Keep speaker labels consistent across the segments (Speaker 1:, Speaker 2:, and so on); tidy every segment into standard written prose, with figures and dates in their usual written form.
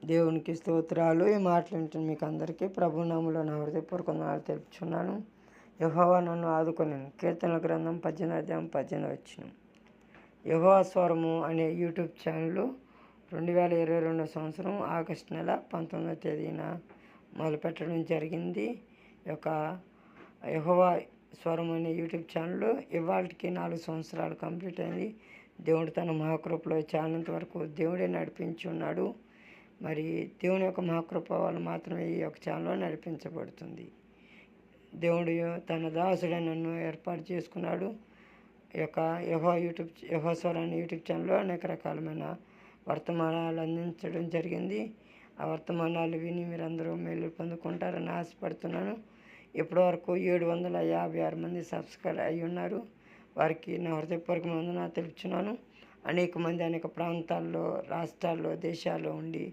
Speaker 1: దేవునికి స్తోత్రాలు. ఈ మాటలు వింటున్న మీకు అందరికీ ప్రభునామములో నా హృదయపూర్వక వందనాలు తెలుపుచున్నాను. యెహోవా నన్ను ఆదుకొనెను. కీర్తనల గ్రంథం 18వ అధ్యాయం 18వ వచనం. యెహోవా స్వరము అనే యూట్యూబ్ ఛానల్ 2022 సంవత్సరం ఆగస్టు నెల 19వ తేదీన మొదలుపెట్టడం జరిగింది. ఈ యొక్క యెహోవా స్వరం అనే యూట్యూబ్ ఛానల్ ఇవాళకి 4 సంవత్సరాలు కంప్లీట్ అయింది. దేవుడు తన మహాకృపలో ఛానల్ వరకు దేవుడే నడిపించి ఉన్నాడు. మరి దేవుని యొక్క మహాకృప వల్ల మాత్రమే ఈ యొక్క ఛానల్ నడిపించబడుతుంది. దేవుడు తన దాసుడే నన్ను ఏర్పాటు చేసుకున్నాడు. ఈ యొక్క యెహోవా స్వరం అనే యూట్యూబ్ ఛానల్లో అనేక రకాలమైన వర్తమానాలు అందించడం జరిగింది. ఆ వర్తమానాలు విని మీరందరూ మేలు పొందుకుంటారని ఆశపడుతున్నాను. ఇప్పటివరకు 756 మంది సబ్స్క్రైబ్ అయి ఉన్నారు. వారికి నా హృదయపూర్వక వందనాలు తెలుపుచున్నాను. అనేక మంది అనేక ప్రాంతాల్లో, రాష్ట్రాల్లో, దేశాల్లో ఉండి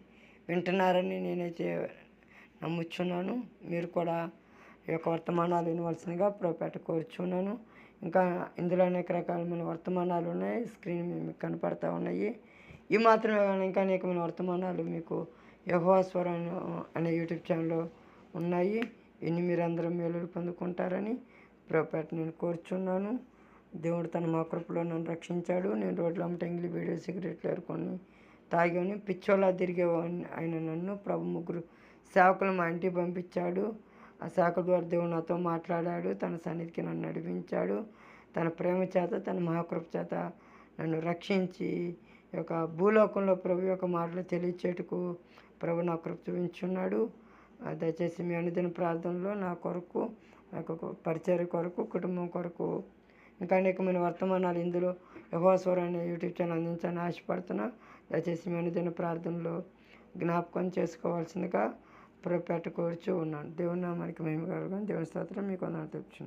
Speaker 1: వింటున్నారని నేనైతే నమ్ముచున్నాను. మీరు కూడా ఈ యొక్క వర్తమానాలు వినవలసిందిగా ప్రభుపేట కోరుచున్నాను. ఇంకా ఇందులో అనేక రకాలమైన వర్తమానాలు ఉన్నాయి. స్క్రీన్ మీకు కనపడతా ఉన్నాయి. ఈ మాత్రమే కానీ ఇంకా అనేకమైన వర్తమానాలు మీకు యెహోవా స్వరం అనే యూట్యూబ్ ఛానల్లో ఉన్నాయి. ఇన్ని మీరందరూ మేలు పొందుకుంటారని ప్రభుపేట నేను కోరుచున్నాను. దేవుడు తన మా కృపలో నన్ను రక్షించాడు. నేను రోడ్ల అమ్మట ఎంగిలి బీడీ సిగరెట్లు ఏరుకొని తాగాని పిచ్చోలా తిరిగేవాడిని. ఆయన నన్ను ప్రభు 3 సేవకులు మా ఇంటికి పంపించాడు. ఆ సేవకుల ద్వారా దేవుడు నాతో మాట్లాడాడు. తన సన్నిధికి నన్ను నడిపించాడు. తన ప్రేమ చేత, తన మహాకృప చేత నన్ను రక్షించి ఈ యొక్క భూలోకంలో ప్రభు యొక్క మాటలు తెలియచేటుకు ప్రభు నా కృప చూపించున్నాడు. దయచేసి మీ అనుదిన ప్రార్థనలో నా కొరకు, నాకు పరిచర్య కొరకు, కుటుంబం కొరకు ఇంకా అనేకమైన వర్తమానాలు ఇందులో యెహోవా స్వరం అనే యూట్యూబ్ ఛానల్ అందించాలని ఆశపడుతున్నా. దయచేసి మీ అనుదిన ప్రార్థనలో జ్ఞాపకం చేసుకోవాల్సిందిగా ప్రభుపేట కోరుచూ ఉన్నాను. దేవుని నామానికి మహిమ కలుగును. దేవుని స్తోత్రం మీకు వందనాలు తెలుపుచున్నాను.